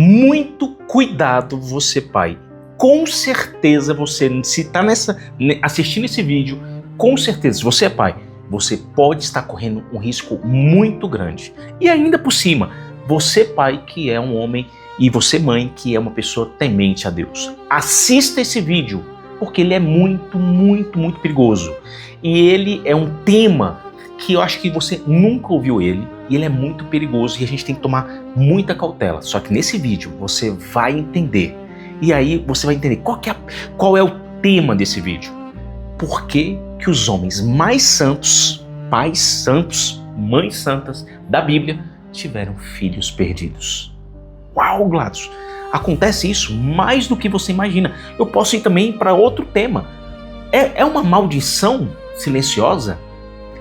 Muito cuidado você, pai. Com certeza você, se está assistindo esse vídeo, com certeza, se você é pai, você pode estar correndo um risco muito grande. E ainda por cima, você pai que é um homem e você mãe que é uma pessoa temente a Deus. Assista esse vídeo, porque ele é muito, muito, muito perigoso. E ele é um tema que eu acho que você nunca ouviu ele, e ele é muito perigoso e a gente tem que tomar muita cautela. Só que nesse vídeo você vai entender. E aí você vai entender qual é o tema desse vídeo. Por que que os homens mais santos, pais santos, mães santas da Bíblia tiveram filhos perdidos? Uau, Gladys! Acontece isso mais do que você imagina. Eu posso ir também para outro tema. É uma maldição silenciosa?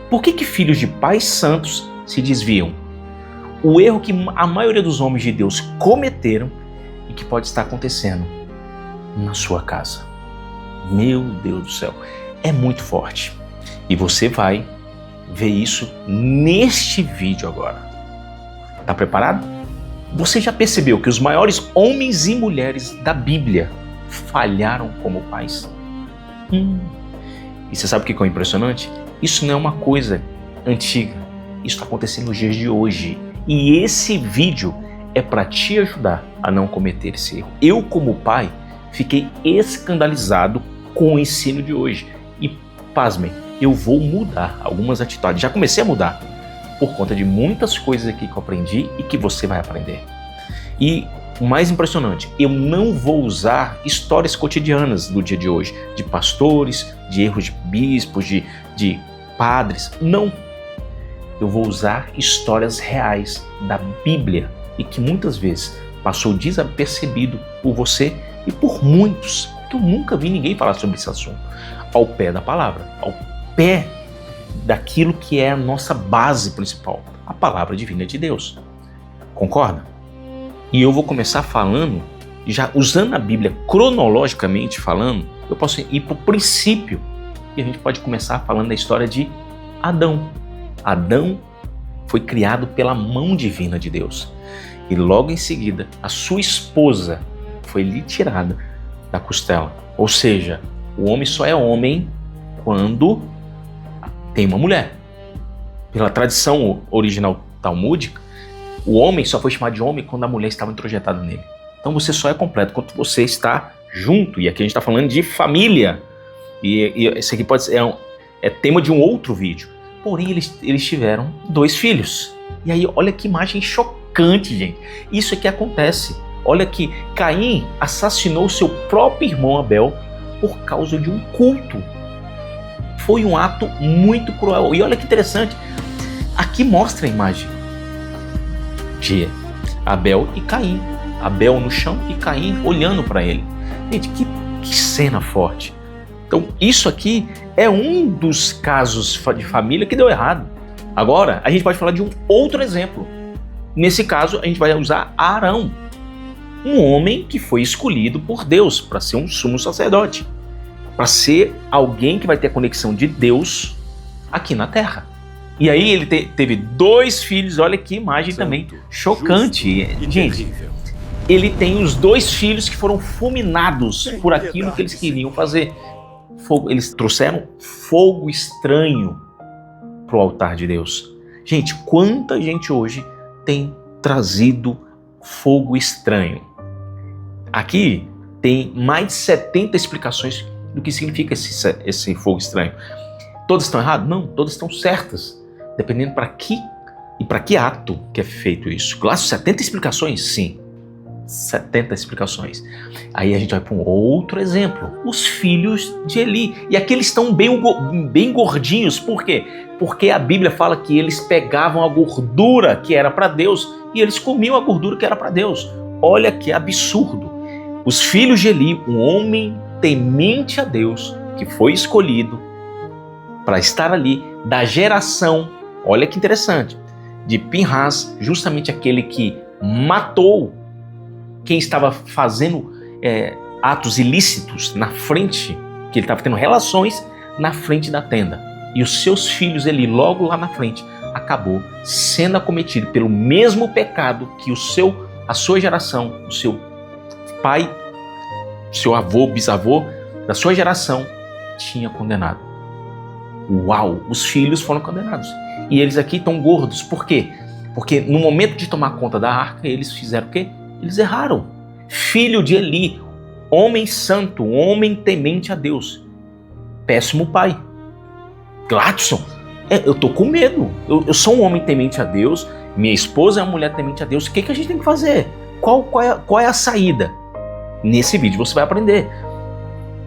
Por que filhos de pais santos se desviam? O erro que a maioria dos homens de Deus cometeram e que pode estar acontecendo na sua casa. Meu Deus do céu, é muito forte. E você vai ver isso neste vídeo agora. Tá preparado? Você já percebeu que os maiores homens e mulheres da Bíblia falharam como pais? E você sabe o que é impressionante? Isso não é uma coisa antiga. Isso está acontecendo nos dias de hoje. E esse vídeo é para te ajudar a não cometer esse erro. Eu, como pai, fiquei escandalizado com o ensino de hoje. E, pasmem, eu vou mudar algumas atitudes. Já comecei a mudar por conta de muitas coisas aqui que eu aprendi e que você vai aprender. E o mais impressionante, eu não vou usar histórias cotidianas do dia de hoje, de pastores, de erros de bispos, de padres. Não. Eu vou usar histórias reais da Bíblia e que muitas vezes passou desapercebido por você e por muitos, que eu nunca vi ninguém falar sobre esse assunto. Ao pé da palavra, ao pé daquilo que é a nossa base principal, a palavra divina de Deus. Concorda? E eu vou começar falando, já usando a Bíblia cronologicamente falando, eu posso ir para o princípio e a gente pode começar falando da história de Adão. Adão foi criado pela mão divina de Deus. E logo em seguida, a sua esposa foi lhe tirada da costela. Ou seja, o homem só é homem quando tem uma mulher. Pela tradição original talmúdica, o homem só foi chamado de homem quando a mulher estava introjetada nele. Então você só é completo quando você está junto. E aqui a gente está falando de família. E esse aqui pode ser tema de um outro vídeo. Porém, eles tiveram 2 filhos. E aí, olha que imagem chocante, gente. Isso é que acontece. Olha que Caim assassinou seu próprio irmão Abel por causa de um culto. Foi um ato muito cruel. E olha que interessante. Aqui mostra a imagem de Abel e Caim. Abel no chão e Caim olhando para ele. Gente, que cena forte. Então, isso aqui é um dos casos de família que deu errado. Agora, a gente pode falar de um outro exemplo. Nesse caso, a gente vai usar Arão, um homem que foi escolhido por Deus para ser um sumo sacerdote, para ser alguém que vai ter a conexão de Deus aqui na terra. E aí ele teve 2 filhos, olha que imagem também chocante. Gente, ele tem os 2 filhos que foram fulminados por aquilo que eles queriam fazer. Eles trouxeram fogo estranho para o altar de Deus. Gente, quanta gente hoje tem trazido fogo estranho? Aqui tem mais de 70 explicações do que significa esse fogo estranho. Todas estão erradas? Não, todas estão certas. Dependendo para que ato que é feito isso. Claro, 70 explicações? Sim. 70 explicações. Aí a gente vai para um outro exemplo. Os filhos de Eli. E aqui eles estão bem gordinhos. Por quê? Porque a Bíblia fala que eles pegavam a gordura que era para Deus e eles comiam a gordura que era para Deus. Olha que absurdo. Os filhos de Eli, um homem temente a Deus, que foi escolhido para estar ali, da geração, olha que interessante, de Pinhas, justamente aquele que matou quem estava fazendo atos ilícitos na frente, que ele estava tendo relações na frente da tenda. E os seus filhos, ele logo lá na frente, acabou sendo acometido pelo mesmo pecado que o seu a sua geração, o seu pai, seu avô, bisavô, da sua geração, tinha condenado. Uau, os filhos foram condenados. E eles aqui estão gordos. Por quê? Porque no momento de tomar conta da arca, eles fizeram o quê? Eles erraram. Filho de Eli, homem santo, homem temente a Deus. Péssimo pai. Gladson, eu tô com medo. Eu sou um homem temente a Deus, minha esposa é uma mulher temente a Deus. O que a gente tem que fazer? Qual é a saída? Nesse vídeo você vai aprender.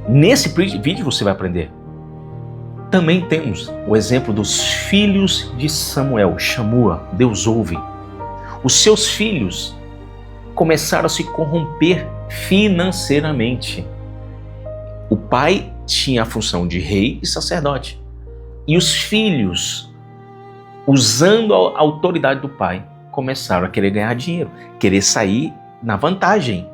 Nesse vídeo você vai aprender. Também temos o exemplo dos filhos de Samuel, Shamua, Deus ouve. Os seus filhos começaram a se corromper financeiramente. O pai tinha a função de rei e sacerdote. E os filhos, usando a autoridade do pai, começaram a querer ganhar dinheiro, querer sair na vantagem.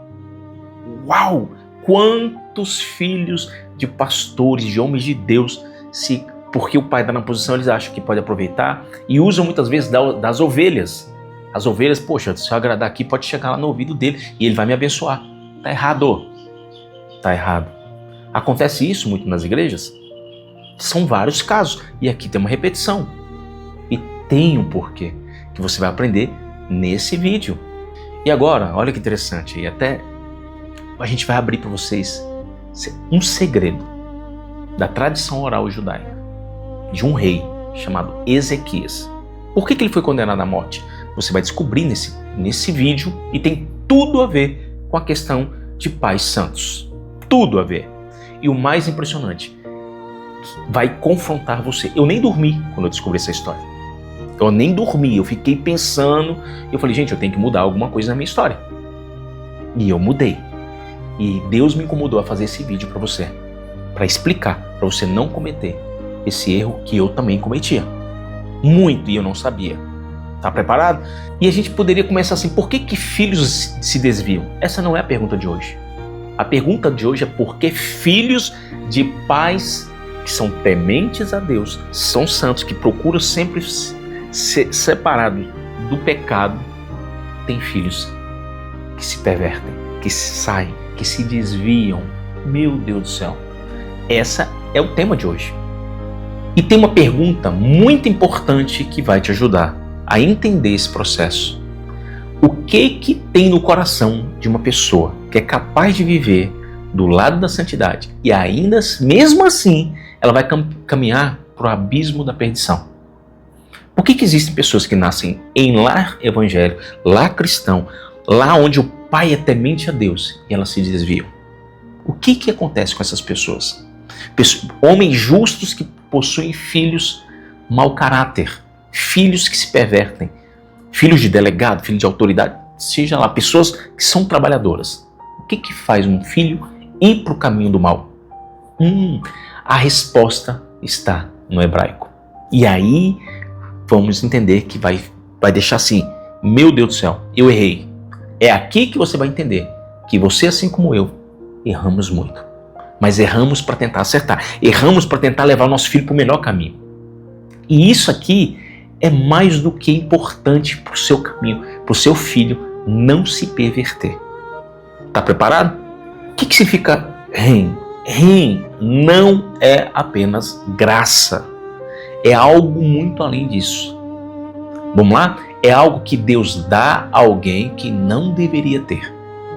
Uau! Quantos filhos de pastores, de homens de Deus, porque o pai está na posição, eles acham que pode aproveitar e usam muitas vezes das ovelhas. As ovelhas, poxa, se eu agradar aqui, pode chegar lá no ouvido dele e ele vai me abençoar. Tá errado. Tá errado. Acontece isso muito nas igrejas? São vários casos. E aqui tem uma repetição. E tem um porquê que você vai aprender nesse vídeo. E agora, olha que interessante. E até a gente vai abrir para vocês um segredo da tradição oral judaica de um rei chamado Ezequias. Por que ele foi condenado à morte? Você vai descobrir nesse vídeo e tem tudo a ver com a questão de pais santos. Tudo a ver. E o mais impressionante, vai confrontar você. Eu nem dormi quando eu descobri essa história. Eu nem dormi, eu fiquei pensando. Eu falei, gente, eu tenho que mudar alguma coisa na minha história. E eu mudei. E Deus me incomodou a fazer esse vídeo para você. Para explicar, para você não cometer esse erro que eu também cometia. Muito, e eu não sabia. Tá preparado? E a gente poderia começar assim, por que filhos se desviam? Essa não é a pergunta de hoje. A pergunta de hoje é por que filhos de pais que são tementes a Deus, são santos, que procuram sempre ser separados do pecado, têm filhos que se pervertem, que saem, que se desviam. Meu Deus do céu. Essa é o tema de hoje. E tem uma pergunta muito importante que vai te ajudar a entender esse processo. O que tem no coração de uma pessoa que é capaz de viver do lado da santidade e ainda, mesmo assim, ela vai caminhar para o abismo da perdição? Por que existem pessoas que nascem em lar evangélico, lar cristão, lá onde o pai é temente a Deus e elas se desviam? O que acontece com essas pessoas? Homens justos que possuem filhos mau caráter, filhos que se pervertem, filhos de delegado, filhos de autoridade, seja lá, pessoas que são trabalhadoras. O que faz um filho ir para o caminho do mal? A resposta está no hebraico. E aí vamos entender que vai deixar assim, meu Deus do céu, eu errei. É aqui que você vai entender que você, assim como eu, erramos muito. Mas erramos para tentar acertar. Erramos para tentar levar o nosso filho para o melhor caminho. E isso aqui é mais do que importante para o seu caminho, para o seu filho não se perverter. Está preparado? O que significa reino? Reino não é apenas graça. É algo muito além disso. Vamos lá? É algo que Deus dá a alguém que não deveria ter.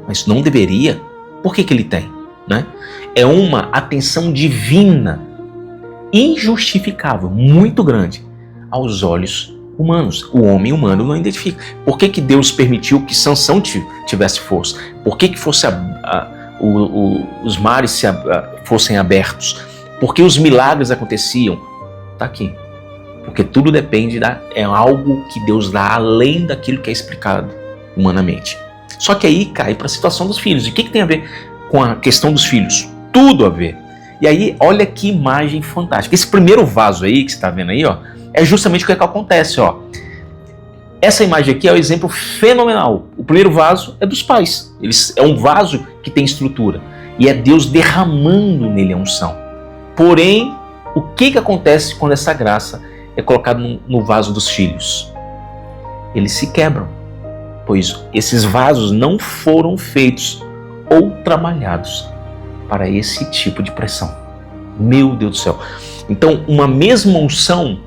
Mas não deveria, por que ele tem? Né? É uma atenção divina, injustificável, muito grande aos olhos humanos. O homem humano não identifica. Por que Deus permitiu que Sansão tivesse força? Por que os mares fossem abertos? Por que os milagres aconteciam? Está aqui. Porque tudo depende é algo que Deus dá além daquilo que é explicado humanamente. Só que aí cai para a situação dos filhos. E o que tem a ver com a questão dos filhos? Tudo a ver. E aí, olha que imagem fantástica. Esse primeiro vaso aí, que você está vendo aí, ó, é justamente o que acontece. Ó. Essa imagem aqui é um exemplo fenomenal. O primeiro vaso é dos pais. É um vaso que tem estrutura. E é Deus derramando nele a unção. Porém, o que acontece quando essa graça é colocada no vaso dos filhos? Eles se quebram. pois esses vasos não foram feitos ou trabalhados para esse tipo de pressão. Meu Deus do céu. Então, uma mesma unção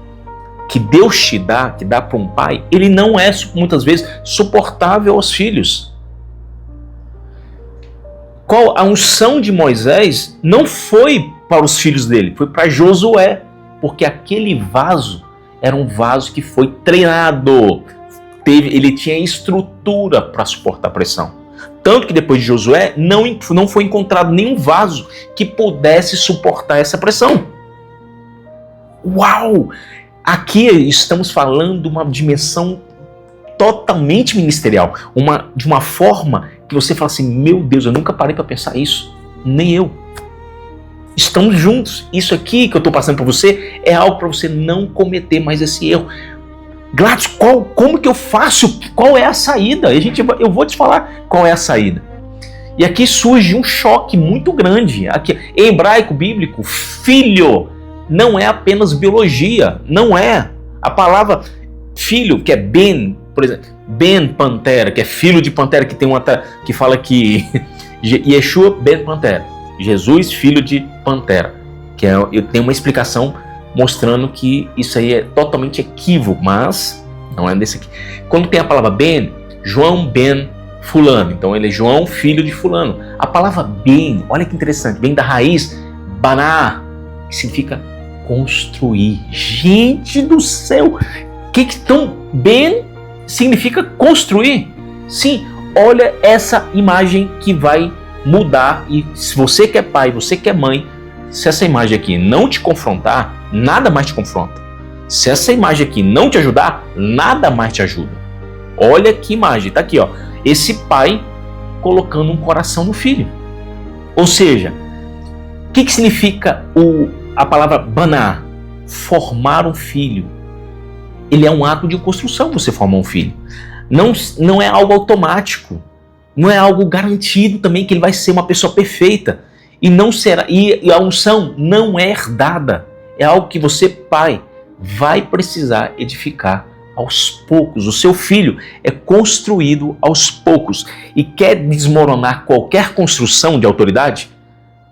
que Deus te dá, que dá para um pai, ele não é, muitas vezes, suportável aos filhos. Qual a unção de Moisés não foi para os filhos dele, foi para Josué, porque aquele vaso era um vaso que foi treinado, ele tinha estrutura para suportar a pressão. Tanto que depois de Josué não foi encontrado nenhum vaso que pudesse suportar essa pressão. Uau! Aqui estamos falando de uma dimensão totalmente ministerial, de uma forma que você fala assim, meu Deus, eu nunca parei para pensar isso, nem eu. Estamos juntos, isso aqui que eu estou passando para você é algo para você não cometer mais esse erro. Gladys, como que eu faço? Qual é a saída? Eu vou te falar qual é a saída. E aqui surge um choque muito grande. Aqui, em hebraico bíblico, filho não é apenas biologia, não é. A palavra filho, que é Ben, por exemplo, Ben Pantera, que é filho de Pantera, que tem que fala que Yeshua Ben Pantera, Jesus filho de Pantera, que eu tenho uma explicação mostrando que isso aí é totalmente equívoco, mas não é desse aqui. Quando tem a palavra Ben, João Ben fulano, então ele é João filho de fulano. A palavra Ben, olha que interessante, vem da raiz Baná, que significa construir. Gente do céu, então Ben significa construir? Sim, olha essa imagem que vai mudar. E se você que é pai, você que é mãe, se essa imagem aqui não te confrontar, nada mais te confronta. Se essa imagem aqui não te ajudar, nada mais te ajuda. Olha que imagem, tá aqui, ó. Esse pai colocando um coração no filho. Ou seja, o que significa a palavra baná? Formar um filho. Ele é um ato de construção, você formar um filho. Não é algo automático. Não é algo garantido também que ele vai ser uma pessoa perfeita. E não será. E a unção não é herdada. É algo que você, pai, vai precisar edificar aos poucos. O seu filho é construído aos poucos. E quer desmoronar qualquer construção de autoridade?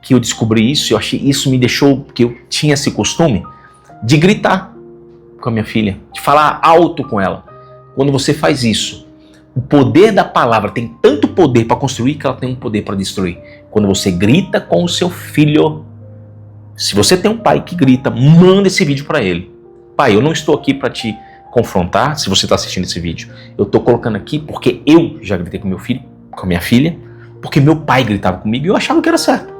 Que eu descobri isso, isso me deixou, porque eu tinha esse costume de gritar com a minha filha, de falar alto com ela. Quando você faz isso, o poder da palavra tem tanto poder para construir que ela tem um poder para destruir. Quando você grita com o seu filho, se você tem um pai que grita, manda esse vídeo para ele. Pai, eu não estou aqui para te confrontar, se você está assistindo esse vídeo. Eu estou colocando aqui porque eu já gritei com meu filho, com a minha filha, porque meu pai gritava comigo e eu achava que era certo.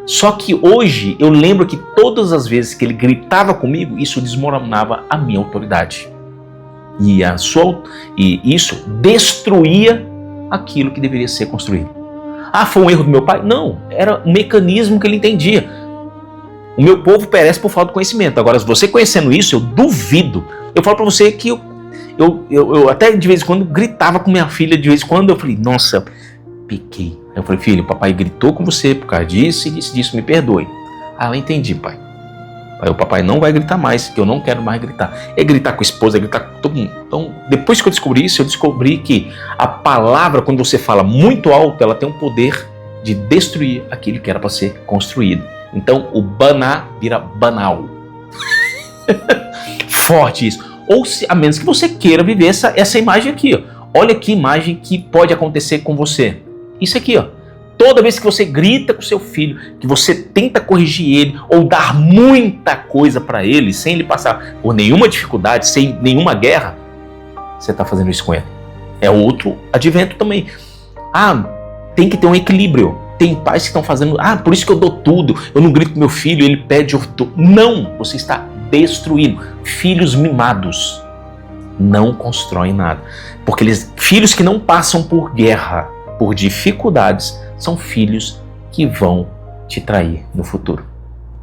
Só que hoje eu lembro que todas as vezes que ele gritava comigo, isso desmoronava a minha autoridade. E isso destruía aquilo que deveria ser construído. Ah, foi um erro do meu pai? Não, era um mecanismo que ele entendia. O meu povo perece por falta de conhecimento. Agora, se você conhecendo isso, eu duvido. Eu falo para você que eu até de vez em quando gritava com minha filha, de vez em quando eu falei, nossa, pequei. Eu falei, filho, o papai gritou com você por causa disso e disso, me perdoe. Ah, eu entendi, pai. O papai não vai gritar mais, que eu não quero mais gritar. É gritar com a esposa, é gritar com todo mundo. Então, depois que eu descobri isso, eu descobri que a palavra, quando você fala muito alto, ela tem um poder de destruir aquilo que era para ser construído. Então, o baná vira banal. Forte isso. Ou a menos que você queira viver essa imagem aqui, ó. Olha que imagem que pode acontecer com você. Isso aqui, ó. Toda vez que você grita com seu filho, que você tenta corrigir ele ou dar muita coisa para ele, sem ele passar por nenhuma dificuldade, sem nenhuma guerra, você está fazendo isso com ele. É outro advento também. Ah, tem que ter um equilíbrio. Tem pais que estão fazendo, por isso que eu dou tudo, eu não grito com meu filho, ele pede, eu dou. Não, você está destruindo. Filhos mimados não constroem nada. Porque filhos que não passam por guerra, por dificuldades, são filhos que vão te trair no futuro.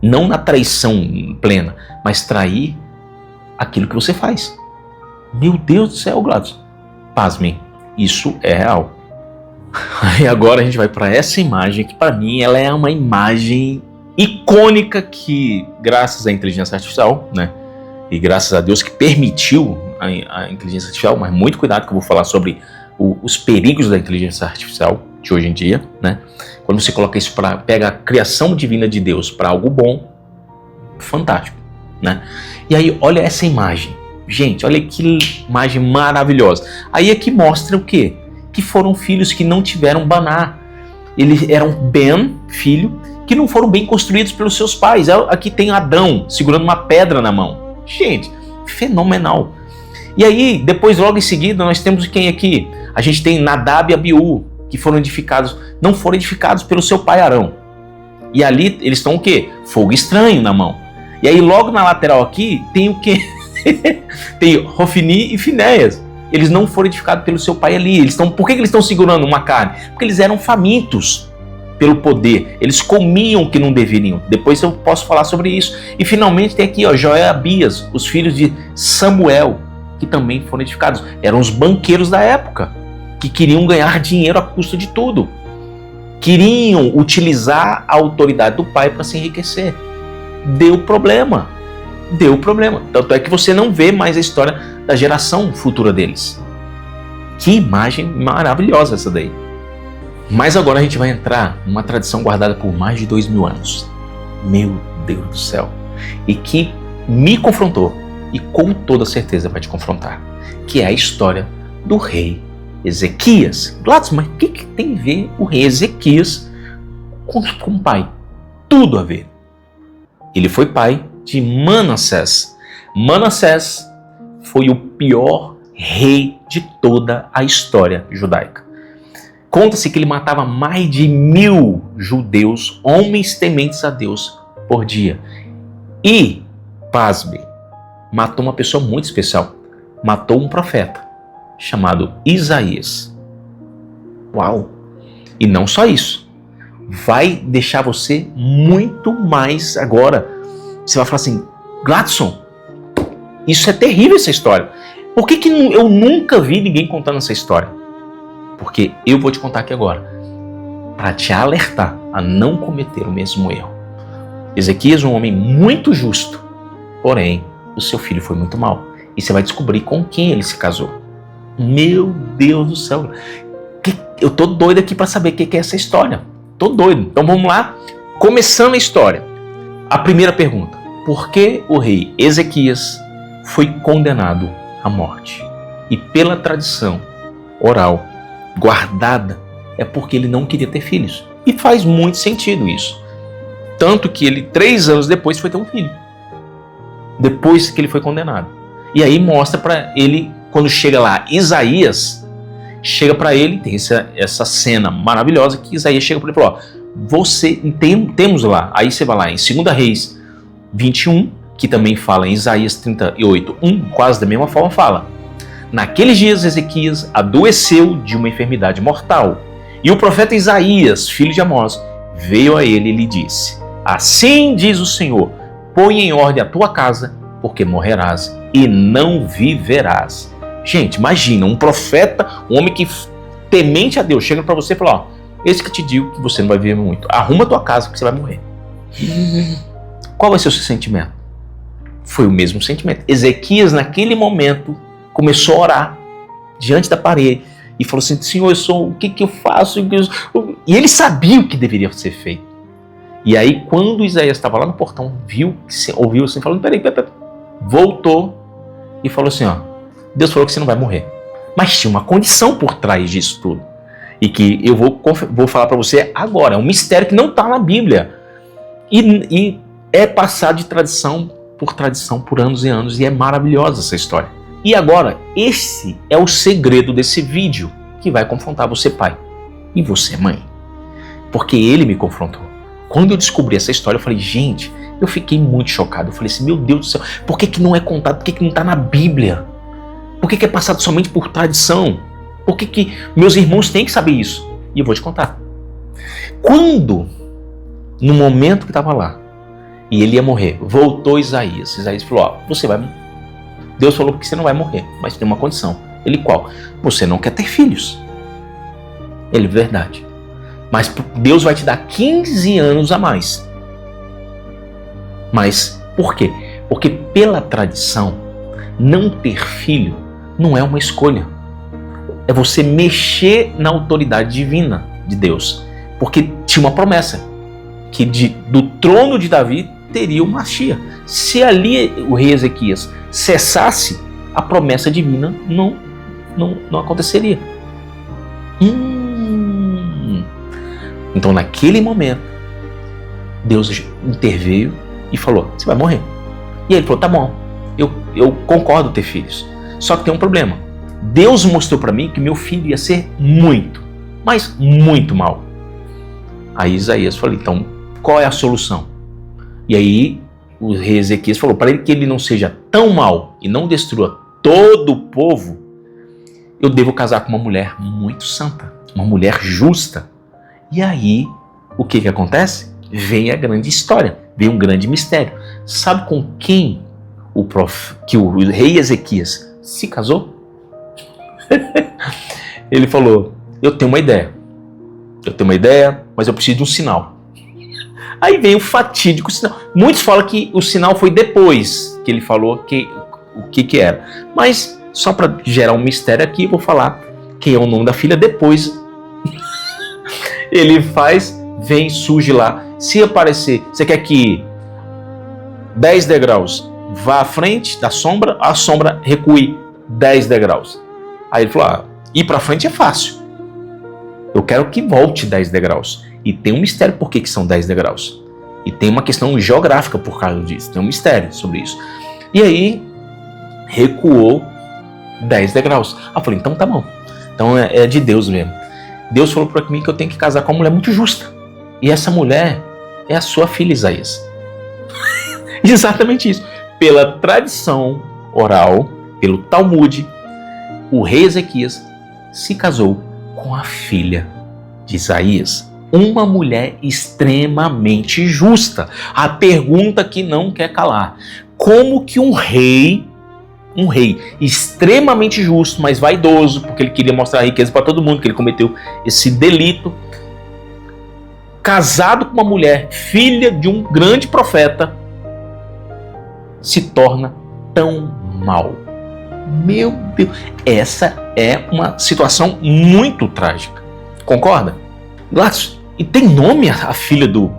Não na traição plena, mas trair aquilo que você faz. Meu Deus do céu, Gladys. Pasmem, isso é real. E agora a gente vai para essa imagem que para mim ela é uma imagem icônica que, graças à inteligência artificial, né? E graças a Deus que permitiu a inteligência artificial, mas muito cuidado que eu vou falar sobre os perigos da inteligência artificial de hoje em dia, né? Quando você coloca isso pega a criação divina de Deus para algo bom, fantástico, né? E aí, olha essa imagem. Gente, olha que imagem maravilhosa. Aí aqui mostra o quê? Que foram filhos que não tiveram Baná. Eles eram Ben, filho, que não foram bem construídos pelos seus pais. Aqui tem Adão segurando uma pedra na mão. Gente, fenomenal. E aí, depois, logo em seguida, nós temos quem aqui? A gente tem Nadab e Abiú, que foram edificados, não foram edificados pelo seu pai Arão. E ali eles estão o quê? Fogo estranho na mão. E aí, logo na lateral aqui, tem o quê? Tem Hofni e Finéias. Eles não foram edificados pelo seu pai ali. Por que eles estão segurando uma carne? Porque eles eram famintos pelo poder. Eles comiam o que não deveriam. Depois eu posso falar sobre isso. E finalmente tem aqui, Joé e Abias, os filhos de Samuel, que também foram edificados. Eram os banqueiros da época, que queriam ganhar dinheiro à custa de tudo. Queriam utilizar a autoridade do pai para se enriquecer. Deu problema. Tanto é que você não vê mais a história da geração futura deles. Que imagem maravilhosa essa daí. Mas agora a gente vai entrar numa tradição guardada por mais de 2000 anos. Meu Deus do céu. E que me confrontou, e com toda certeza vai te confrontar, que é a história do rei Ezequias. Gladys, mas o que tem a ver o rei Ezequias com o pai? Tudo a ver. Ele foi pai de Manassés. Manassés foi o pior rei de toda a história judaica. Conta-se que ele matava mais de 1000 judeus, homens tementes a Deus, por dia. E, pasme, matou uma pessoa muito especial. Matou um profeta chamado Isaías. Uau! E não só isso. Vai deixar você muito mais agora. Você vai falar assim, Gladson, isso é terrível essa história. Por que eu nunca vi ninguém contando essa história? Porque eu vou te contar aqui agora, para te alertar a não cometer o mesmo erro. Ezequias é um homem muito justo, porém, o seu filho foi muito mau. E você vai descobrir com quem ele se casou. Meu Deus do céu. Eu tô doido aqui para saber o que é essa história. Tô doido. Então vamos lá. Começando a história. A primeira pergunta. Por que o rei Ezequias foi condenado à morte? E pela tradição oral guardada, é porque ele não queria ter filhos. E faz muito sentido isso. Tanto que ele, 3 anos depois, foi ter um filho. Depois que ele foi condenado. E aí mostra para ele, quando chega lá, Isaías, chega para ele, tem essa cena maravilhosa, que Isaías chega para ele e fala, temos lá, aí você vai lá em 2 Reis 21, que também fala em Isaías 38:1, quase da mesma forma fala. Naqueles dias Ezequias adoeceu de uma enfermidade mortal, e o profeta Isaías, filho de Amós, veio a ele e lhe disse, assim diz o Senhor, põe em ordem a tua casa, porque morrerás e não viverás. Gente, imagina, um profeta, um homem que temente a Deus, chega para você e fala, esse que te digo que você não vai viver muito, arruma a tua casa que você vai morrer. Qual vai ser o seu sentimento? Foi o mesmo sentimento. Ezequias, naquele momento, começou a orar diante da parede e falou assim, Senhor, o que eu faço? E ele sabia o que deveria ser feito. E aí, quando Isaías estava lá no portão, ouviu assim, falando, peraí, voltou e falou assim, Deus falou que você não vai morrer. Mas tinha uma condição por trás disso tudo. E que eu vou falar para você agora. É um mistério que não está na Bíblia. E é passado de tradição por anos e anos. E é maravilhosa essa história. E agora, esse é o segredo desse vídeo que vai confrontar você, pai. E você, mãe. Porque ele me confrontou. Quando eu descobri essa história, eu falei, gente, eu fiquei muito chocado. Eu falei assim, meu Deus do céu, por que não é contado? Por que não está na Bíblia? Por que é passado somente por tradição? Por que meus irmãos têm que saber isso? E eu vou te contar. Quando, no momento que estava lá, e ele ia morrer, voltou Isaías. Isaías falou, Deus falou que você não vai morrer, mas tem uma condição. Ele qual? Você não quer ter filhos. Ele, verdade. Mas Deus vai te dar 15 anos a mais. Mas por quê? Porque pela tradição, não ter filho não é uma escolha. é você mexer na autoridade divina de Deus. Porque tinha uma promessa, que do trono de Davi teria o Mashiach. Se ali o rei Ezequias cessasse, a promessa divina não aconteceria. Então naquele momento, Deus interveio e falou, você vai morrer. E ele falou, tá bom, eu concordo ter filhos. Só que tem um problema. Deus mostrou para mim que meu filho ia ser muito, mas muito mal. Aí Isaías falou, então qual é a solução? E aí o rei Ezequias falou, para que ele não seja tão mal e não destrua todo o povo, eu devo casar com uma mulher muito santa, uma mulher justa. E aí, o que acontece? Vem a grande história, vem um grande mistério. Sabe com quem que o rei Ezequias se casou? Ele falou, eu tenho uma ideia, mas eu preciso de um sinal. Aí veio o fatídico sinal. Muitos falam que o sinal foi depois que ele falou o que era. Mas, só para gerar um mistério aqui, eu vou falar quem é o nome da filha depois. Ele surge lá. Se aparecer, você quer que 10 degraus vá à frente da sombra, a sombra recue 10 degraus. Aí ele falou, ir para frente é fácil. Eu quero que volte 10 degraus. E tem um mistério por que são 10 degraus. E tem uma questão geográfica por causa disso. Tem um mistério sobre isso. E aí, recuou 10 degraus. Eu falei, então tá bom. Então é de Deus mesmo. Deus falou para mim que eu tenho que casar com uma mulher muito justa. E essa mulher é a sua filha Isaías. Exatamente isso. Pela tradição oral, pelo Talmud, o rei Ezequias se casou com a filha de Isaías. Uma mulher extremamente justa. A pergunta que não quer calar. Como que um rei extremamente justo, mas vaidoso, porque ele queria mostrar a riqueza para todo mundo, que ele cometeu esse delito, casado com uma mulher, filha de um grande profeta, se torna tão mal? Meu Deus, essa é uma situação muito trágica. Concorda? Gladys, e tem nome a filha do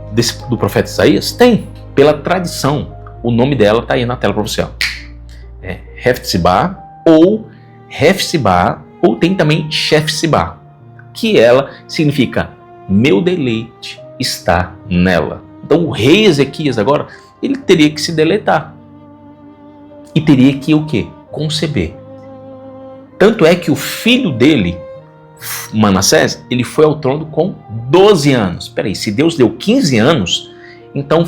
profeta Isaías? Tem. Pela tradição, o nome dela está aí na tela para você. É Hefzibá ou Hefzibá, ou tem também Shefzibá, que ela significa meu deleite está nela. Então o rei Ezequias agora, ele teria que se deletar. E teria que o quê? Conceber. Tanto é que o filho dele, Manassés, ele foi ao trono com 12 anos. Peraí, se Deus deu 15 anos, então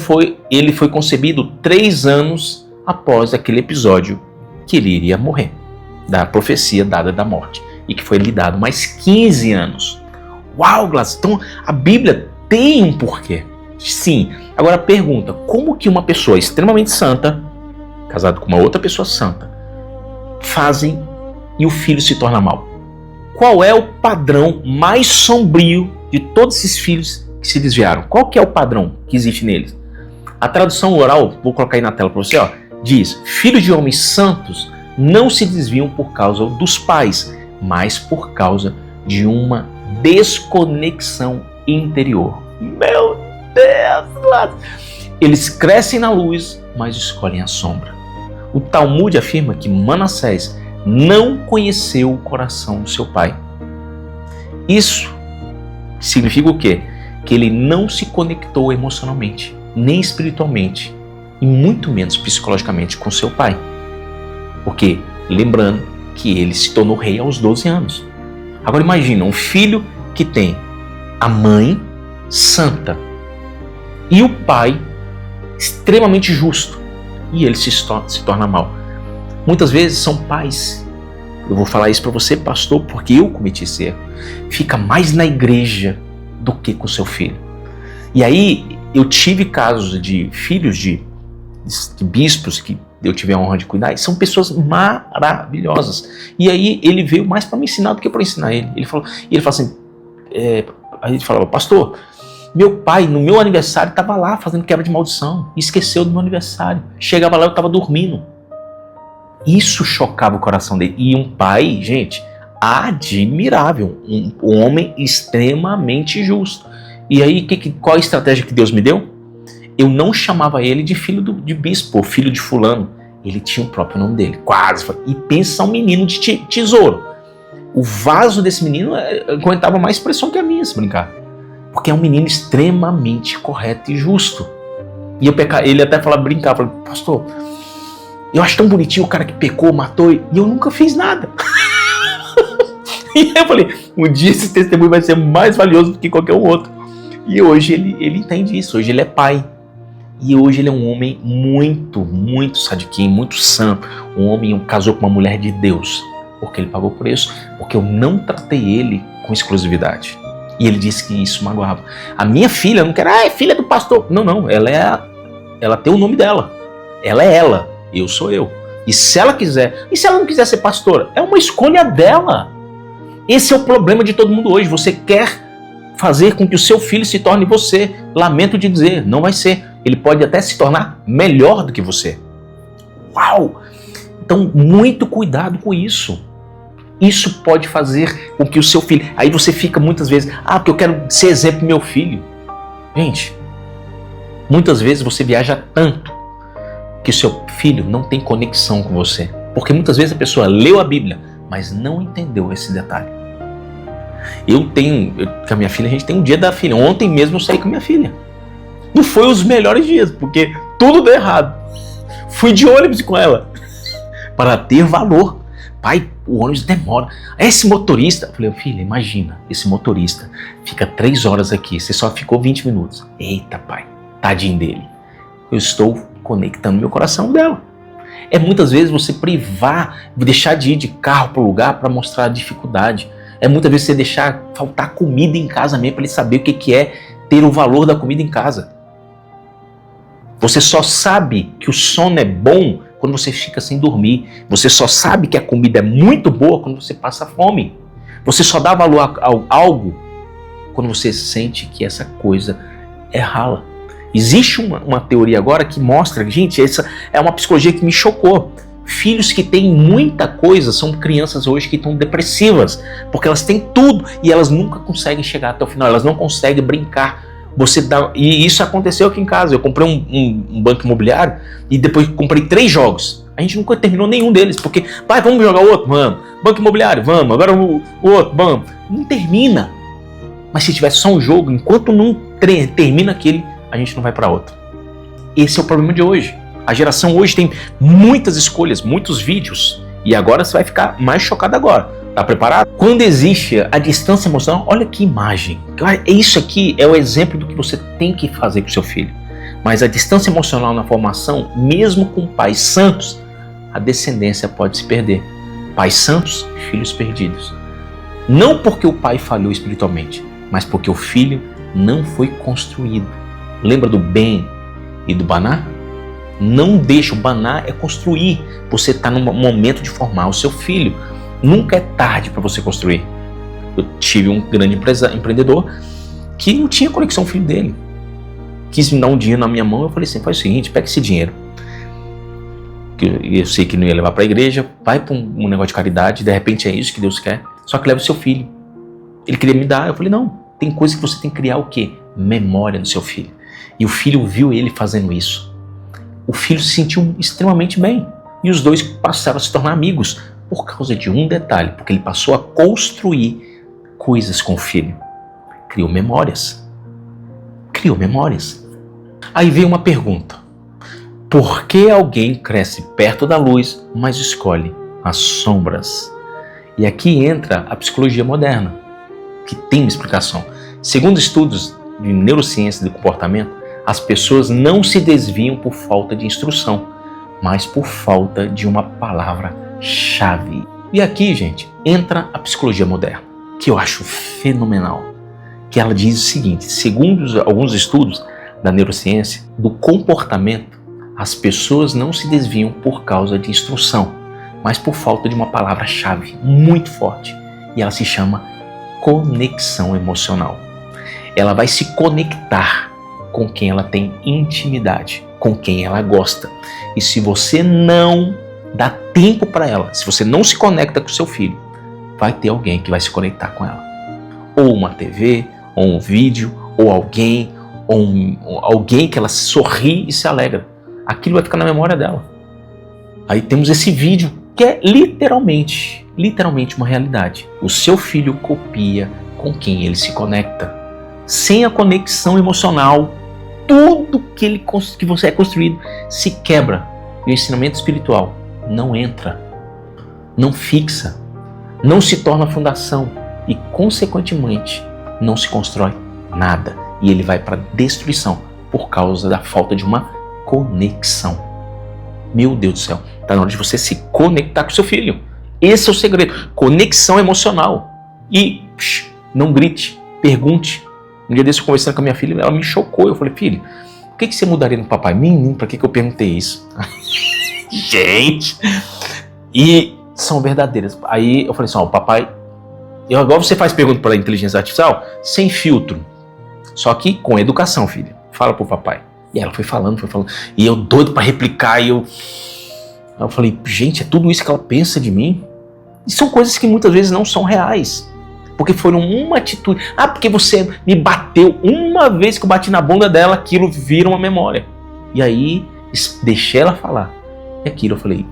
ele foi concebido 3 anos após aquele episódio que ele iria morrer, da profecia dada da morte, e que foi lhe dado mais 15 anos. Uau, Gladys, então a Bíblia tem um porquê. Sim. Agora pergunta, como que uma pessoa extremamente santa, casada com uma outra pessoa santa, fazem e o filho se torna mau? Qual é o padrão mais sombrio de todos esses filhos que se desviaram? Qual que é o padrão que existe neles? A tradução oral, vou colocar aí na tela para você, diz, filhos de homens santos não se desviam por causa dos pais, mas por causa de uma desconexão interior. Meu Deus! Eles crescem na luz, mas escolhem a sombra. O Talmud afirma que Manassés não conheceu o coração do seu pai. Isso significa o quê? Que ele não se conectou emocionalmente, nem espiritualmente, e muito menos psicologicamente com seu pai. Porque, lembrando que ele se tornou rei aos 12 anos. Agora imagina, um filho que tem a mãe santa e o pai extremamente justo, e ele se torna mau. Muitas vezes são pais, eu vou falar isso para você, pastor, porque eu cometi esse erro, fica mais na igreja do que com seu filho. E aí eu tive casos de filhos de bispos que eu tive a honra de cuidar, e são pessoas maravilhosas. E aí ele veio mais para me ensinar do que para ensinar ele. Ele falou assim, a gente falava, pastor, meu pai no meu aniversário estava lá fazendo quebra de maldição, esqueceu do meu aniversário, chegava lá eu estava dormindo. Isso chocava o coração dele. E um pai, gente, admirável, um homem extremamente justo. E aí, qual a estratégia que Deus me deu? Eu não chamava ele de filho de bispo, filho de fulano. Ele tinha o próprio nome dele, quase. E pensa, um menino de tesouro. O vaso desse menino aguentava mais pressão que a minha, se brincar. Porque é um menino extremamente correto e justo. E ele até brincava, pastor, eu acho tão bonitinho o cara que pecou, matou, e eu nunca fiz nada. E eu falei, um dia esse testemunho vai ser mais valioso do que qualquer outro. E hoje ele entende isso, hoje ele é pai. E hoje ele é um homem muito, muito sadiquinho, muito santo. Um homem que casou com uma mulher de Deus. Porque ele pagou por isso. Porque eu não tratei ele com exclusividade. E ele disse que isso magoava. A minha filha, eu não quero, é filha do pastor. Não, ela tem o nome dela. Ela é ela, eu sou eu. E se ela quiser, e se ela não quiser ser pastora? É uma escolha dela. Esse é o problema de todo mundo hoje. Você quer fazer com que o seu filho se torne você. Lamento de dizer, não vai ser. Ele pode até se tornar melhor do que você. Uau! Então, muito cuidado com isso. Isso pode fazer com que o seu filho... Aí você fica muitas vezes... porque eu quero ser exemplo do meu filho. Gente, muitas vezes você viaja tanto que o seu filho não tem conexão com você. Porque muitas vezes a pessoa leu a Bíblia, mas não entendeu esse detalhe. Com a minha filha, a gente tem um dia da filha. Ontem mesmo eu saí com a minha filha. Não foi os melhores dias, porque tudo deu errado. Fui de ônibus com ela. Para ter valor. Pai, o ônibus demora. Esse motorista... Eu falei, filha, imagina, esse motorista fica 3 horas aqui, você só ficou 20 minutos. Eita, pai, tadinho dele. Eu estou conectando meu coração dela. É muitas vezes você deixar de ir de carro para o lugar para mostrar a dificuldade. É muitas vezes você deixar faltar comida em casa mesmo para ele saber o que é ter o valor da comida em casa. Você só sabe que o sono é bom quando você fica sem dormir. Você só sabe que a comida é muito boa quando você passa fome. Você só dá valor a algo quando você sente que essa coisa é rala. Existe uma teoria agora que mostra, gente, essa é uma psicologia que me chocou. Filhos que têm muita coisa são crianças hoje que estão depressivas, porque elas têm tudo e elas nunca conseguem chegar até o final, elas não conseguem brincar. E isso aconteceu aqui em casa. Eu comprei um banco imobiliário e depois comprei 3 jogos. A gente nunca terminou nenhum deles, porque, pai, vamos jogar o outro? Vamos. Banco imobiliário? Vamos. Agora o outro? Vamos. Não termina. Mas se tivesse só um jogo, enquanto não termina aquele, a gente não vai para outro. Esse é o problema de hoje. A geração hoje tem muitas escolhas, muitos vídeos. E agora você vai ficar mais chocado agora. Tá preparado? Quando existe a distância emocional, olha que imagem. Isso aqui é o exemplo do que você tem que fazer com seu filho. Mas a distância emocional na formação, mesmo com pais santos, a descendência pode se perder. Pais santos, filhos perdidos. Não porque o pai falhou espiritualmente, mas porque o filho não foi construído. Lembra do Ben e do Baná? Não deixa, o Baná é construir. Você está no momento de formar o seu filho. Nunca é tarde para você construir. Eu tive um grande empreendedor que não tinha conexão com o filho dele. Quis me dar um dinheiro na minha mão, eu falei assim, faz o seguinte, pega esse dinheiro. Eu sei que não ia levar para a igreja, vai para um negócio de caridade, de repente é isso que Deus quer, só que leva o seu filho. Ele queria me dar, eu falei, não, tem coisa que você tem que criar o quê? Memória no seu filho. E o filho viu ele fazendo isso. O filho se sentiu extremamente bem. E os dois passaram a se tornar amigos. Por causa de um detalhe, porque ele passou a construir coisas com o filho. Criou memórias. Aí veio uma pergunta. Por que alguém cresce perto da luz, mas escolhe as sombras? E aqui entra a psicologia moderna, que tem uma explicação. Segundo estudos de neurociência do comportamento, as pessoas não se desviam por falta de instrução, mas por falta de uma palavra-chave. E aqui, gente, entra a psicologia moderna, que eu acho fenomenal. Que ela diz o seguinte, segundo alguns estudos da neurociência, do comportamento, as pessoas não se desviam por causa de instrução, mas por falta de uma palavra-chave muito forte. E ela se chama conexão emocional. Ela vai se conectar com quem ela tem intimidade, com quem ela gosta. E se você não dá tempo para ela, se você não se conecta com seu filho, vai ter alguém que vai se conectar com ela. Ou uma TV, ou um vídeo, ou alguém, alguém que ela sorri e se alegra. Aquilo vai ficar na memória dela. Aí temos esse vídeo que é literalmente uma realidade. O seu filho copia com quem ele se conecta. Sem a conexão emocional, tudo que você é construído se quebra. E o ensinamento espiritual não entra, não fixa, não se torna fundação e, consequentemente, não se constrói nada. E ele vai para a destruição por causa da falta de uma conexão. Meu Deus do céu, está na hora de você se conectar com seu filho. Esse é o segredo, conexão emocional. E não grite, pergunte. Um dia desse eu conversando com a minha filha, ela me chocou. Eu falei, filho, o que você mudaria no papai? Menino, para que eu perguntei isso? Gente! E são verdadeiras. Aí eu falei assim, ó, o papai... Igual você faz pergunta para a inteligência artificial, sem filtro. Só que com educação, filha. Fala pro papai. E ela foi falando. E eu doido para replicar. E eu falei, gente, é tudo isso que ela pensa de mim? E são coisas que muitas vezes não são reais. Porque foram uma atitude. Ah, porque você me bateu uma vez que eu bati na bunda dela, aquilo vira uma memória. E aí, deixei ela falar. E aquilo eu falei,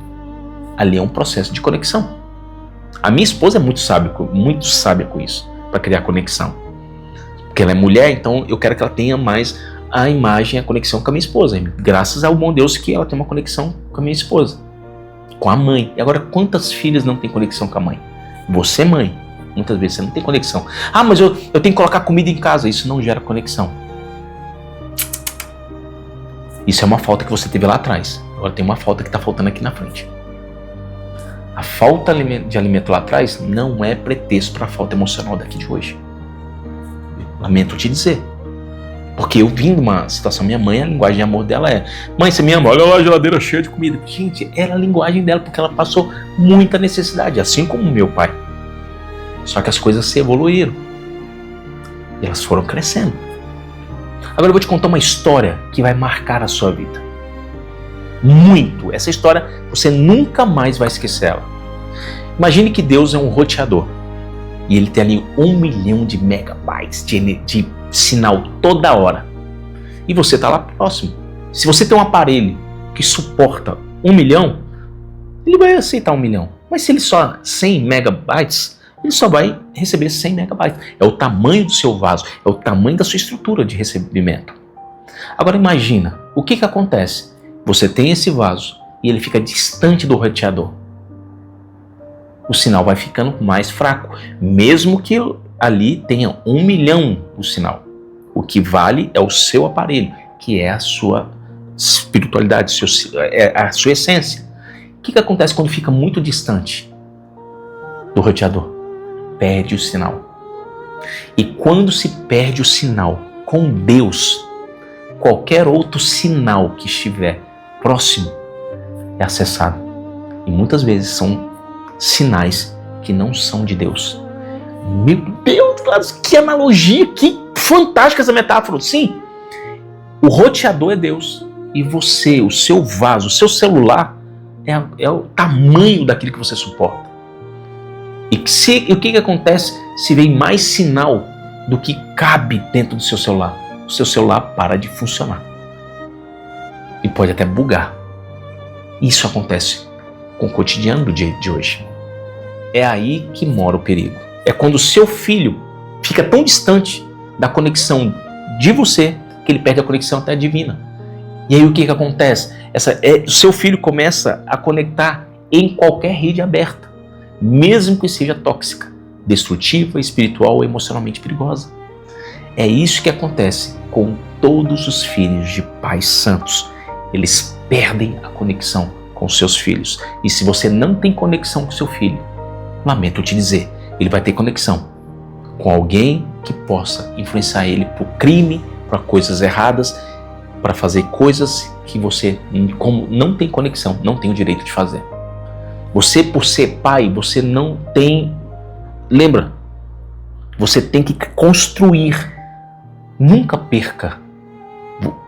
ali é um processo de conexão. A minha esposa é muito sábia com isso, para criar conexão. Porque ela é mulher, então eu quero que ela tenha mais a imagem, a conexão com a minha esposa. Graças ao bom Deus que ela tem uma conexão com a minha esposa. Com a mãe. E agora, quantas filhas não têm conexão com a mãe? Você, mãe, muitas vezes você não tem conexão. Ah, mas eu tenho que colocar comida em casa. Isso não gera conexão. Isso é uma falta que você teve lá atrás. Agora tem uma falta que está faltando aqui na frente. A falta de alimento lá atrás não é pretexto para a falta emocional daqui de hoje. Lamento te dizer. Porque eu vim de uma situação, minha mãe, a linguagem de amor dela é: mãe, você me ama? Olha lá a geladeira cheia de comida. Gente, era a linguagem dela, porque ela passou muita necessidade, assim como o meu pai. Só que as coisas se evoluíram. E elas foram crescendo. Agora eu vou te contar uma história que vai marcar a sua vida. Muito. Essa história você nunca mais vai esquecer ela. Imagine que Deus é um roteador. E ele tem ali 1 milhão de megabytes de sinal toda hora. E você está lá próximo. Se você tem um aparelho que suporta 1 milhão, ele vai aceitar 1 milhão. Mas se ele só 100 megabytes, ele só vai receber 100 megabytes. É o tamanho do seu vaso, é o tamanho da sua estrutura de recebimento. Agora imagina, o que acontece? Você tem esse vaso e ele fica distante do roteador. O sinal vai ficando mais fraco, mesmo que ali tenha 1 milhão o sinal. O que vale é o seu aparelho, que é a sua espiritualidade, é a sua essência. O que acontece quando fica muito distante do roteador? Perde o sinal. E quando se perde o sinal com Deus, qualquer outro sinal que estiver próximo é acessado. E muitas vezes são sinais que não são de Deus. Meu Deus, que analogia, que fantástica essa metáfora. Sim, o roteador é Deus e você, o seu vaso, o seu celular é o tamanho daquilo que você suporta. E o que acontece se vem mais sinal do que cabe dentro do seu celular? O seu celular para de funcionar. E pode até bugar. Isso acontece com o cotidiano do dia de hoje. É aí que mora o perigo. É quando o seu filho fica tão distante da conexão de você que ele perde a conexão até divina. E aí o que acontece? O seu filho começa a conectar em qualquer rede aberta, mesmo que seja tóxica, destrutiva, espiritual ou emocionalmente perigosa. É isso que acontece com todos os filhos de pais santos. Eles perdem a conexão com seus filhos. E se você não tem conexão com seu filho, lamento te dizer, ele vai ter conexão com alguém que possa influenciar ele para o crime, para coisas erradas, para fazer coisas que você, como não tem conexão, não tem o direito de fazer. Você, por ser pai, você não tem... Lembra? Você tem que construir. Nunca perca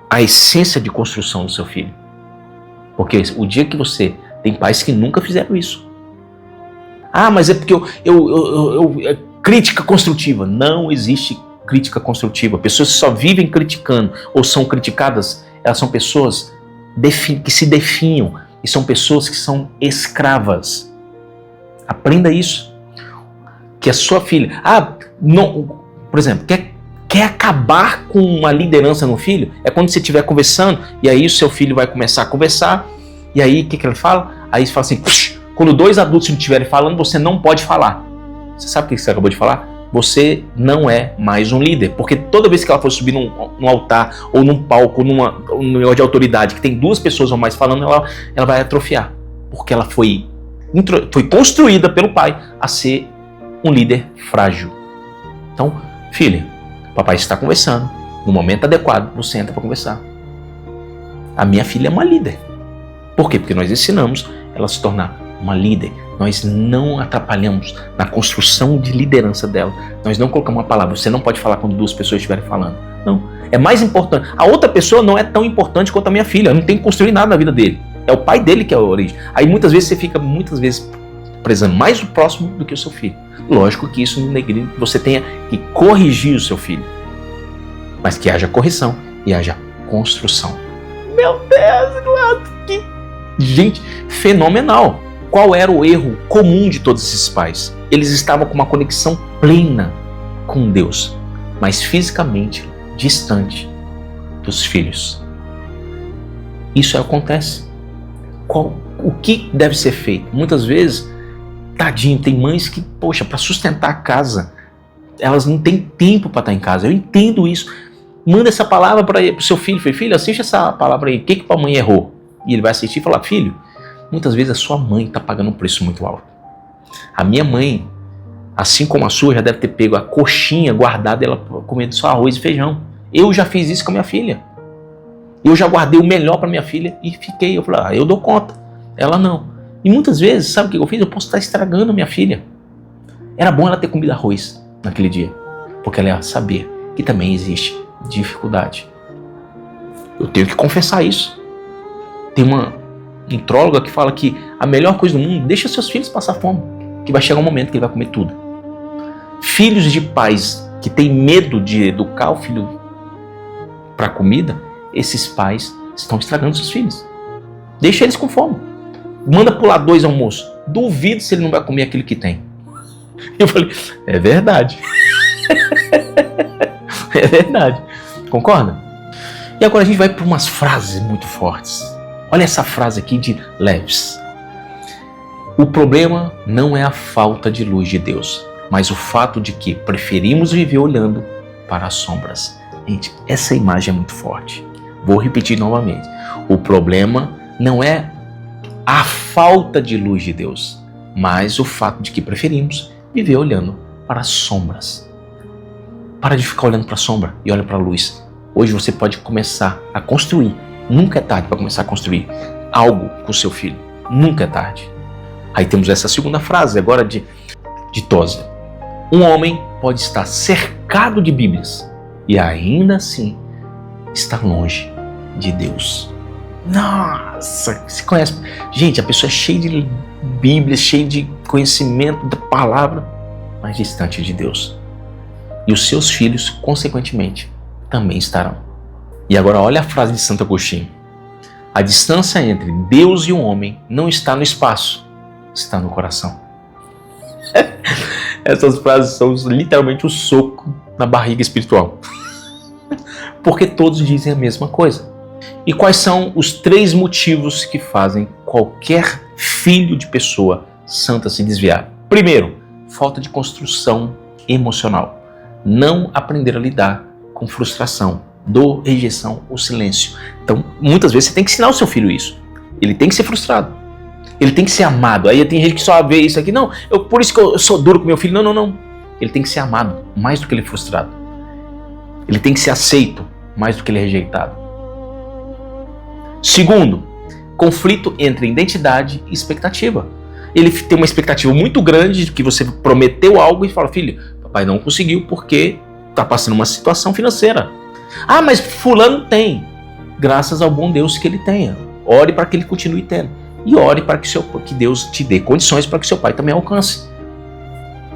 a essência de construção do seu filho. Porque o dia que você... Tem pais que nunca fizeram isso. Ah, mas é porque crítica construtiva. Não existe crítica construtiva. Pessoas que só vivem criticando ou são criticadas, elas são pessoas que se definham e são pessoas que são escravas. Aprenda isso. Que a sua filha... não, por exemplo, quer acabar com uma liderança no filho? É quando você estiver conversando e aí o seu filho vai começar a conversar e aí o que ele fala? Aí você fala assim, quando dois adultos não estiverem falando, você não pode falar. Você sabe o que você acabou de falar? Você não é mais um líder, porque toda vez que ela for subir num altar ou num palco, num negócio de autoridade, que tem duas pessoas ou mais falando, ela vai atrofiar, porque ela foi construída pelo pai a ser um líder frágil. Então, filha, o papai está conversando, no momento adequado, você entra para conversar. A minha filha é uma líder. Por quê? Porque nós ensinamos ela a se tornar uma líder. Nós não atrapalhamos na construção de liderança dela. Nós não colocamos uma palavra. Você não pode falar quando duas pessoas estiverem falando. Não. É mais importante. A outra pessoa não é tão importante quanto a minha filha. Eu não tenho que construir nada na vida dele. É o pai dele que é a origem. Aí muitas vezes você fica prezando mais o próximo do que o seu filho. Lógico que isso não negra que você tenha que corrigir o seu filho. Mas que haja correção e haja construção. Meu Deus, que gente fenomenal. Qual era o erro comum de todos esses pais? Eles estavam com uma conexão plena com Deus, mas fisicamente distante dos filhos. Isso acontece. O que deve ser feito? Muitas vezes, tadinho, tem mães que, poxa, para sustentar a casa, elas não têm tempo para estar em casa. Eu entendo isso. Manda essa palavra para o seu filho. Filho, assiste essa palavra aí. O que a mãe errou? E ele vai assistir e falar, filho, muitas vezes a sua mãe está pagando um preço muito alto. A minha mãe, assim como a sua, já deve ter pego a coxinha guardada, ela comendo só arroz e feijão. Eu já fiz isso com a minha filha. Eu já guardei o melhor para minha filha e fiquei. Eu falei, eu dou conta. Ela não. E muitas vezes, sabe o que eu fiz? Eu posso estar estragando a minha filha. Era bom ela ter comido arroz naquele dia, porque ela ia saber que também existe dificuldade. Eu tenho que confessar isso. Tem uma nutróloga que fala que a melhor coisa do mundo, deixa seus filhos passar fome, que vai chegar um momento que ele vai comer tudo. Filhos de pais que têm medo de educar o filho para comida, esses pais estão estragando seus filhos. Deixa eles com fome. Manda pular 2 almoços. Duvido se ele não vai comer aquilo que tem. Eu falei, é verdade. É verdade. Concorda? E agora a gente vai para umas frases muito fortes. Olha essa frase aqui de Leves. O problema não é a falta de luz de Deus, mas o fato de que preferimos viver olhando para as sombras. Gente, essa imagem é muito forte. Vou repetir novamente. O problema não é a falta de luz de Deus, mas o fato de que preferimos viver olhando para as sombras. Para de ficar olhando para a sombra e olha para a luz. Hoje você pode começar a construir. Nunca é tarde para começar a construir algo com o seu filho. Nunca é tarde. Aí temos essa segunda frase agora de Tozer. Um homem pode estar cercado de Bíblias e ainda assim estar longe de Deus. Nossa, você conhece? Gente, a pessoa é cheia de Bíblia, cheia de conhecimento da palavra, mas distante de Deus. E os seus filhos, consequentemente, também estarão. E agora olha a frase de Santo Agostinho. A distância entre Deus e o homem não está no espaço, está no coração. Essas frases são literalmente um soco na barriga espiritual. Porque todos dizem a mesma coisa. E quais são os 3 motivos que fazem qualquer filho de pessoa santa se desviar? Primeiro, falta de construção emocional. Não aprender a lidar com frustração, dor, rejeição ou silêncio. Então, muitas vezes você tem que ensinar o seu filho isso. Ele tem que ser frustrado. Ele tem que ser amado. Aí tem gente que só vê isso aqui. Não, por isso que eu sou duro com meu filho. Não. Ele tem que ser amado mais do que ele é frustrado. Ele tem que ser aceito mais do que ele é rejeitado. Segundo, conflito entre identidade e expectativa. Ele tem uma expectativa muito grande de que você prometeu algo e fala, filho, papai não conseguiu porque está passando uma situação financeira. Mas fulano tem. Graças ao bom Deus que ele tenha. Ore para que ele continue tendo. e ore para que Deus te dê condições para que seu pai também alcance.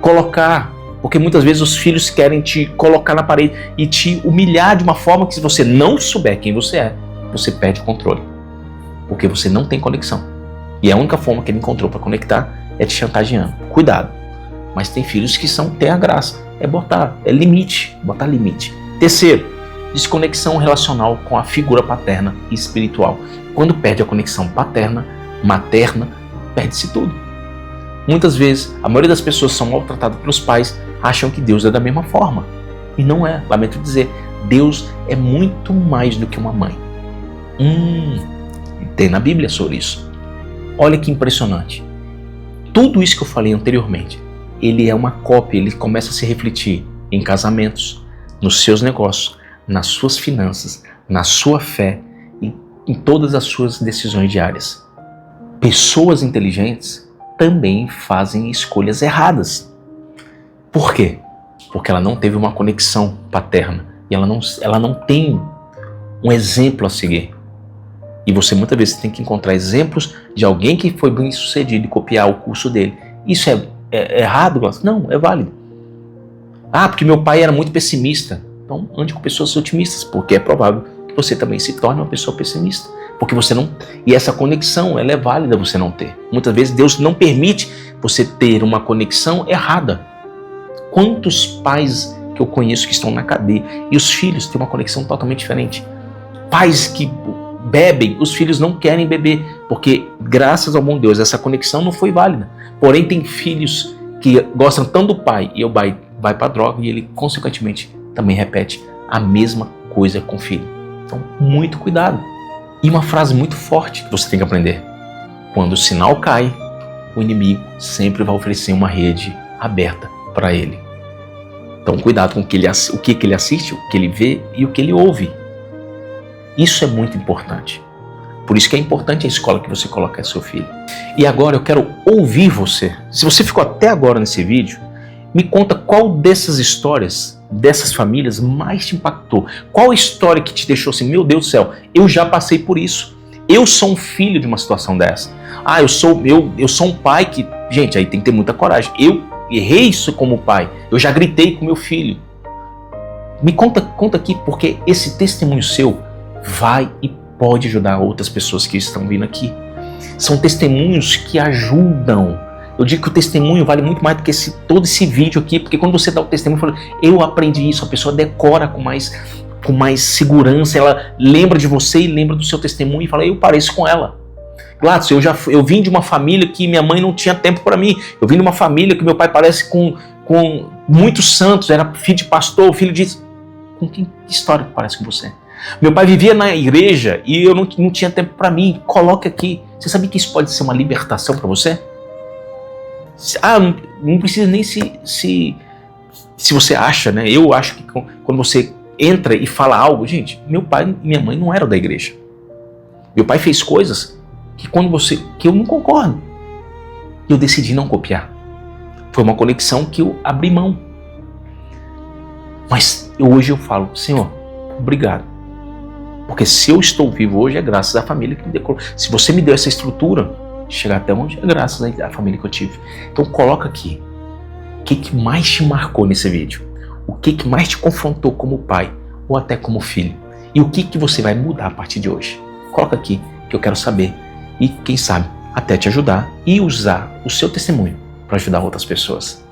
Colocar, porque muitas vezes os filhos querem te colocar na parede e te humilhar de uma forma que, se você não souber quem você é, você perde o controle, porque você não tem conexão. E a única forma que ele encontrou para conectar é te chantageando. Cuidado. Mas tem filhos que têm a graça. Botar limite. Terceiro, desconexão relacional com a figura paterna e espiritual. Quando perde a conexão paterna, materna, perde-se tudo. Muitas vezes, a maioria das pessoas são maltratadas pelos pais, acham que Deus é da mesma forma. E não é. Lamento dizer, Deus é muito mais do que uma mãe. Tem na Bíblia sobre isso. Olha que impressionante. Tudo isso que eu falei anteriormente, ele é uma cópia, ele começa a se refletir em casamentos, nos seus negócios, nas suas finanças, na sua fé e em todas as suas decisões diárias. Pessoas inteligentes também fazem escolhas erradas. Por quê? Porque ela não teve uma conexão paterna e ela não tem um exemplo a seguir. E você muitas vezes tem que encontrar exemplos de alguém que foi bem sucedido e copiar o curso dele. Isso é errado? Não, é válido. Porque meu pai era muito pessimista. Então ande com pessoas otimistas, porque é provável que você também se torne uma pessoa pessimista. Porque você não... E essa conexão, ela é válida você não ter. Muitas vezes Deus não permite você ter uma conexão errada. Quantos pais que eu conheço que estão na cadeia e os filhos têm uma conexão totalmente diferente. Pais que bebem, os filhos não querem beber, porque graças ao bom Deus essa conexão não foi válida. Porém tem filhos que gostam tanto do pai e o pai vai para a droga e ele consequentemente também repete a mesma coisa com o filho. Então muito cuidado. E uma frase muito forte que você tem que aprender: quando o sinal cai, o inimigo sempre vai oferecer uma rede aberta para ele. Então cuidado com o que ele assiste, o que ele vê e o que ele ouve. Isso é muito importante. Por isso que é importante a escola que você coloca seu filho. E agora eu quero ouvir você. Se você ficou até agora nesse vídeo, me conta qual dessas histórias, dessas famílias, mais te impactou. Qual história que te deixou assim, meu Deus do céu, eu já passei por isso. Eu sou um filho de uma situação dessa. Eu sou um pai que... Gente, aí tem que ter muita coragem. Eu errei isso como pai. Eu já gritei com meu filho. Me conta aqui, porque esse testemunho seu vai e pode ajudar outras pessoas que estão vindo aqui. São testemunhos que ajudam. Eu digo que o testemunho vale muito mais do que todo esse vídeo aqui, porque quando você dá o testemunho, fala, eu aprendi isso, a pessoa decora com mais segurança, ela lembra de você e lembra do seu testemunho e fala, eu pareço com ela. Gladys, eu vim de uma família que minha mãe não tinha tempo para mim. Eu vim de uma família que meu pai parece com muitos santos, era filho de pastor, filho de... Com que história que parece com você? Meu pai vivia na igreja e eu não tinha tempo para mim. Coloque aqui. Você sabia que isso pode ser uma libertação para você? Não precisa nem se você acha, né? Eu acho que quando você entra e fala algo, gente, meu pai e minha mãe não eram da igreja. Meu pai fez coisas que eu não concordo. E eu decidi não copiar. Foi uma conexão que eu abri mão. Mas hoje eu falo, Senhor, obrigado. Porque se eu estou vivo hoje é graças à família que me decorou. Se você me deu essa estrutura, chegar até onde é graças à família que eu tive. Então coloca aqui, o que mais te marcou nesse vídeo? O que mais te confrontou como pai ou até como filho? E o que você vai mudar a partir de hoje? Coloca aqui que eu quero saber e quem sabe até te ajudar e usar o seu testemunho para ajudar outras pessoas.